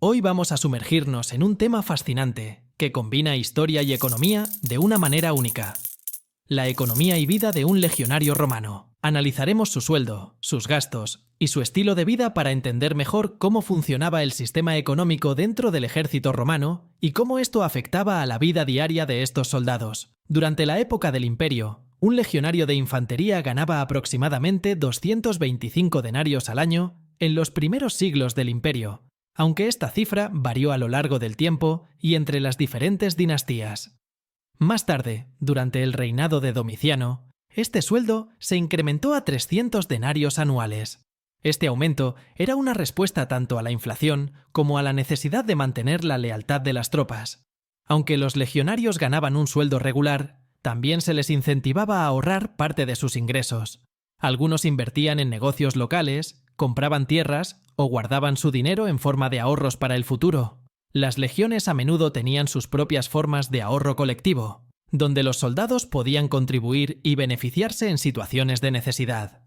Hoy vamos a sumergirnos en un tema fascinante que combina historia y economía de una manera única. La economía y vida de un legionario romano. Analizaremos su sueldo, sus gastos y su estilo de vida para entender mejor cómo funcionaba el sistema económico dentro del ejército romano y cómo esto afectaba a la vida diaria de estos soldados. Durante la época del Imperio, un legionario de infantería ganaba aproximadamente 225 denarios al año en los primeros siglos del Imperio, aunque esta cifra varió a lo largo del tiempo y entre las diferentes dinastías. Más tarde, durante el reinado de Domiciano, este sueldo se incrementó a 300 denarios anuales. Este aumento era una respuesta tanto a la inflación como a la necesidad de mantener la lealtad de las tropas. Aunque los legionarios ganaban un sueldo regular, también se les incentivaba a ahorrar parte de sus ingresos. Algunos invertían en negocios locales, compraban tierras o guardaban su dinero en forma de ahorros para el futuro. Las legiones a menudo tenían sus propias formas de ahorro colectivo, donde los soldados podían contribuir y beneficiarse en situaciones de necesidad.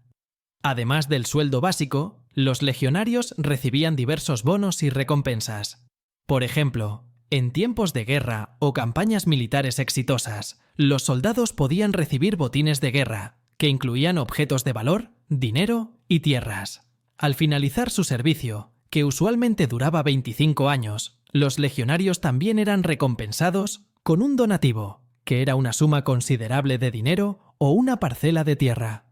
Además del sueldo básico, los legionarios recibían diversos bonos y recompensas. Por ejemplo, en tiempos de guerra o campañas militares exitosas, los soldados podían recibir botines de guerra, que incluían objetos de valor, dinero y tierras. Al finalizar su servicio, que usualmente duraba 25 años, los legionarios también eran recompensados con un donativo, que era una suma considerable de dinero o una parcela de tierra.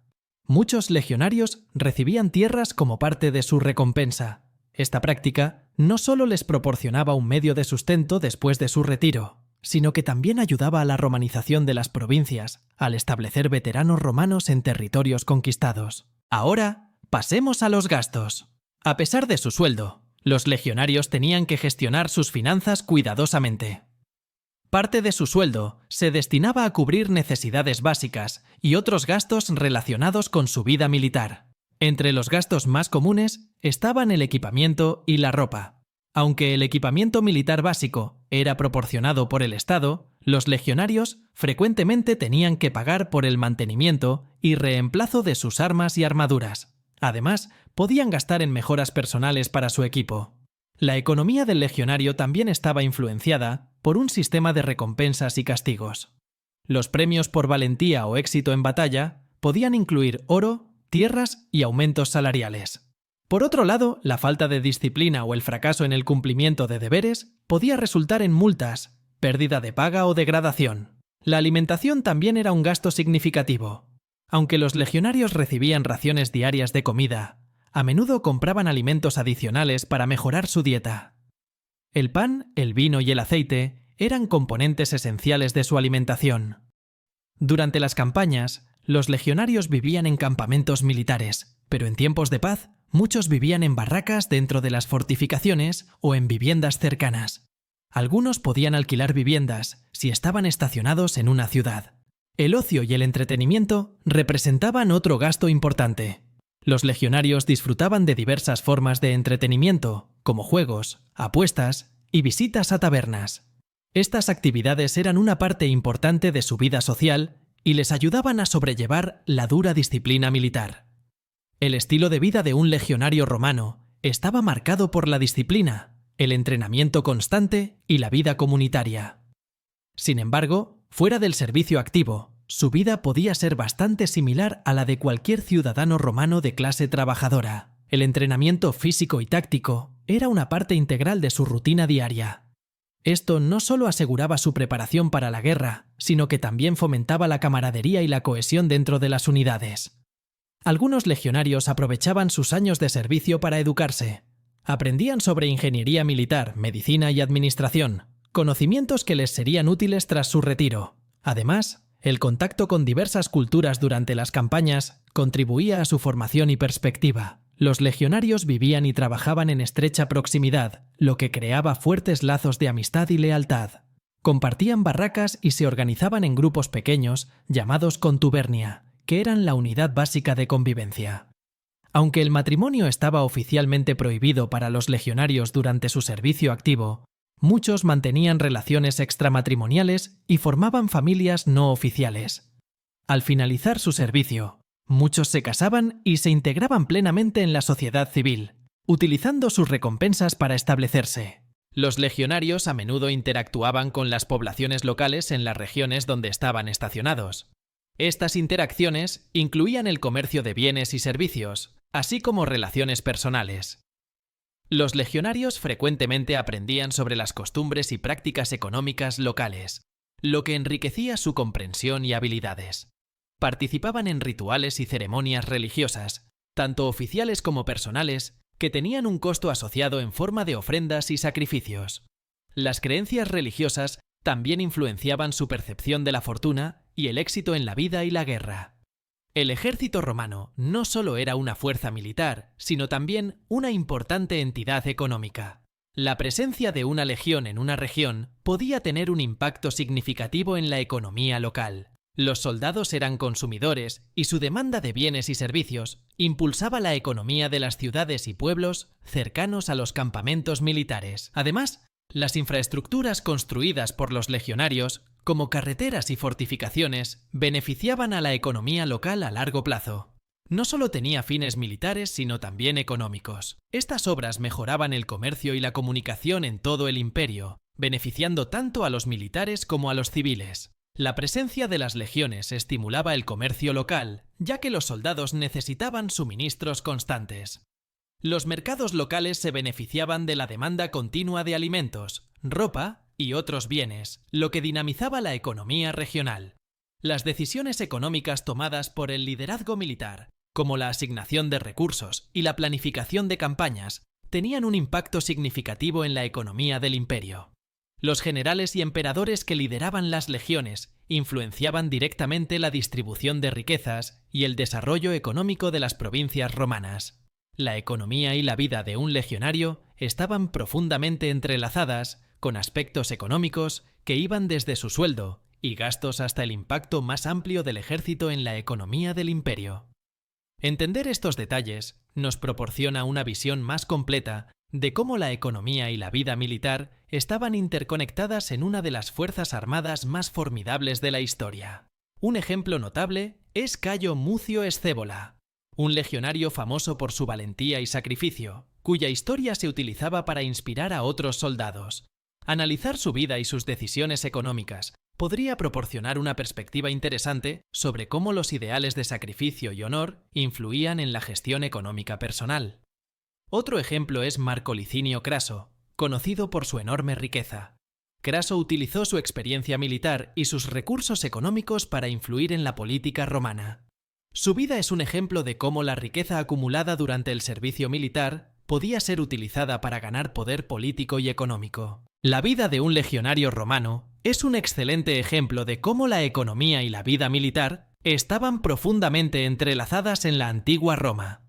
Muchos legionarios recibían tierras como parte de su recompensa. Esta práctica no solo les proporcionaba un medio de sustento después de su retiro, sino que también ayudaba a la romanización de las provincias, al establecer veteranos romanos en territorios conquistados. Ahora, pasemos a los gastos. A pesar de su sueldo, los legionarios tenían que gestionar sus finanzas cuidadosamente. Parte de su sueldo se destinaba a cubrir necesidades básicas y otros gastos relacionados con su vida militar. Entre los gastos más comunes estaban el equipamiento y la ropa. Aunque el equipamiento militar básico era proporcionado por el Estado, los legionarios frecuentemente tenían que pagar por el mantenimiento y reemplazo de sus armas y armaduras. Además, podían gastar en mejoras personales para su equipo. La economía del legionario también estaba influenciada por un sistema de recompensas y castigos. Los premios por valentía o éxito en batalla podían incluir oro, tierras y aumentos salariales. Por otro lado, la falta de disciplina o el fracaso en el cumplimiento de deberes podía resultar en multas, pérdida de paga o degradación. La alimentación también era un gasto significativo. Aunque los legionarios recibían raciones diarias de comida, a menudo compraban alimentos adicionales para mejorar su dieta. El pan, el vino y el aceite eran componentes esenciales de su alimentación. Durante las campañas, los legionarios vivían en campamentos militares, pero en tiempos de paz, muchos vivían en barracas dentro de las fortificaciones o en viviendas cercanas. Algunos podían alquilar viviendas si estaban estacionados en una ciudad. El ocio y el entretenimiento representaban otro gasto importante. Los legionarios disfrutaban de diversas formas de entretenimiento, como juegos, apuestas y visitas a tabernas. Estas actividades eran una parte importante de su vida social y les ayudaban a sobrellevar la dura disciplina militar. El estilo de vida de un legionario romano estaba marcado por la disciplina, el entrenamiento constante y la vida comunitaria. Sin embargo, fuera del servicio activo, su vida podía ser bastante similar a la de cualquier ciudadano romano de clase trabajadora. El entrenamiento físico y táctico era una parte integral de su rutina diaria. Esto no solo aseguraba su preparación para la guerra, sino que también fomentaba la camaradería y la cohesión dentro de las unidades. Algunos legionarios aprovechaban sus años de servicio para educarse. Aprendían sobre ingeniería militar, medicina y administración, conocimientos que les serían útiles tras su retiro. Además, el contacto con diversas culturas durante las campañas contribuía a su formación y perspectiva. Los legionarios vivían y trabajaban en estrecha proximidad, lo que creaba fuertes lazos de amistad y lealtad. Compartían barracas y se organizaban en grupos pequeños llamados contubernia, que eran la unidad básica de convivencia. Aunque el matrimonio estaba oficialmente prohibido para los legionarios durante su servicio activo, muchos mantenían relaciones extramatrimoniales y formaban familias no oficiales. Al finalizar su servicio, muchos se casaban y se integraban plenamente en la sociedad civil. utilizando sus recompensas para establecerse. Los legionarios a menudo interactuaban con las poblaciones locales en las regiones donde estaban estacionados. Estas interacciones incluían el comercio de bienes y servicios, así como relaciones personales. Los legionarios frecuentemente aprendían sobre las costumbres y prácticas económicas locales, lo que enriquecía su comprensión y habilidades. Participaban en rituales y ceremonias religiosas, tanto oficiales como personales, que tenían un costo asociado en forma de ofrendas y sacrificios. Las creencias religiosas también influenciaban su percepción de la fortuna y el éxito en la vida y la guerra. El ejército romano no solo era una fuerza militar, sino también una importante entidad económica. La presencia de una legión en una región podía tener un impacto significativo en la economía local. Los soldados eran consumidores y su demanda de bienes y servicios impulsaba la economía de las ciudades y pueblos cercanos a los campamentos militares. Además, las infraestructuras construidas por los legionarios, como carreteras y fortificaciones, beneficiaban a la economía local a largo plazo. No solo tenía fines militares, sino también económicos. Estas obras mejoraban el comercio y la comunicación en todo el imperio, beneficiando tanto a los militares como a los civiles. La presencia de las legiones estimulaba el comercio local, ya que los soldados necesitaban suministros constantes. Los mercados locales se beneficiaban de la demanda continua de alimentos, ropa y otros bienes, lo que dinamizaba la economía regional. Las decisiones económicas tomadas por el liderazgo militar, como la asignación de recursos y la planificación de campañas, tenían un impacto significativo en la economía del imperio. Los generales y emperadores que lideraban las legiones influenciaban directamente la distribución de riquezas y el desarrollo económico de las provincias romanas. La economía y la vida de un legionario estaban profundamente entrelazadas, con aspectos económicos que iban desde su sueldo y gastos hasta el impacto más amplio del ejército en la economía del imperio. Entender estos detalles nos proporciona una visión más completa de cómo la economía y la vida militar estaban interconectadas en una de las fuerzas armadas más formidables de la historia. Un ejemplo notable es Cayo Mucio Escévola, un legionario famoso por su valentía y sacrificio, cuya historia se utilizaba para inspirar a otros soldados. Analizar su vida y sus decisiones económicas podría proporcionar una perspectiva interesante sobre cómo los ideales de sacrificio y honor influían en la gestión económica personal. Otro ejemplo es Marco Licinio Craso, conocido por su enorme riqueza. Craso utilizó su experiencia militar y sus recursos económicos para influir en la política romana. Su vida es un ejemplo de cómo la riqueza acumulada durante el servicio militar podía ser utilizada para ganar poder político y económico. La vida de un legionario romano es un excelente ejemplo de cómo la economía y la vida militar estaban profundamente entrelazadas en la antigua Roma.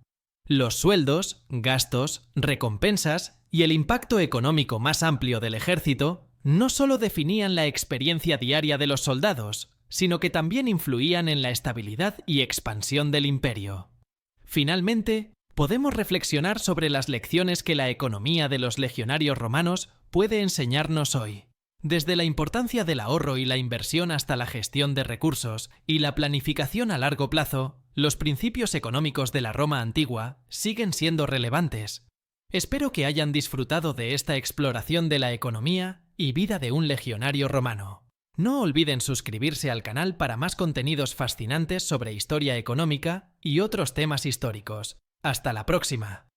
Los sueldos, gastos, recompensas y el impacto económico más amplio del ejército no solo definían la experiencia diaria de los soldados, sino que también influían en la estabilidad y expansión del imperio. Finalmente, podemos reflexionar sobre las lecciones que la economía de los legionarios romanos puede enseñarnos hoy. Desde la importancia del ahorro y la inversión hasta la gestión de recursos y la planificación a largo plazo, los principios económicos de la Roma antigua siguen siendo relevantes. Espero que hayan disfrutado de esta exploración de la economía y vida de un legionario romano. No olviden suscribirse al canal para más contenidos fascinantes sobre historia económica y otros temas históricos. ¡Hasta la próxima!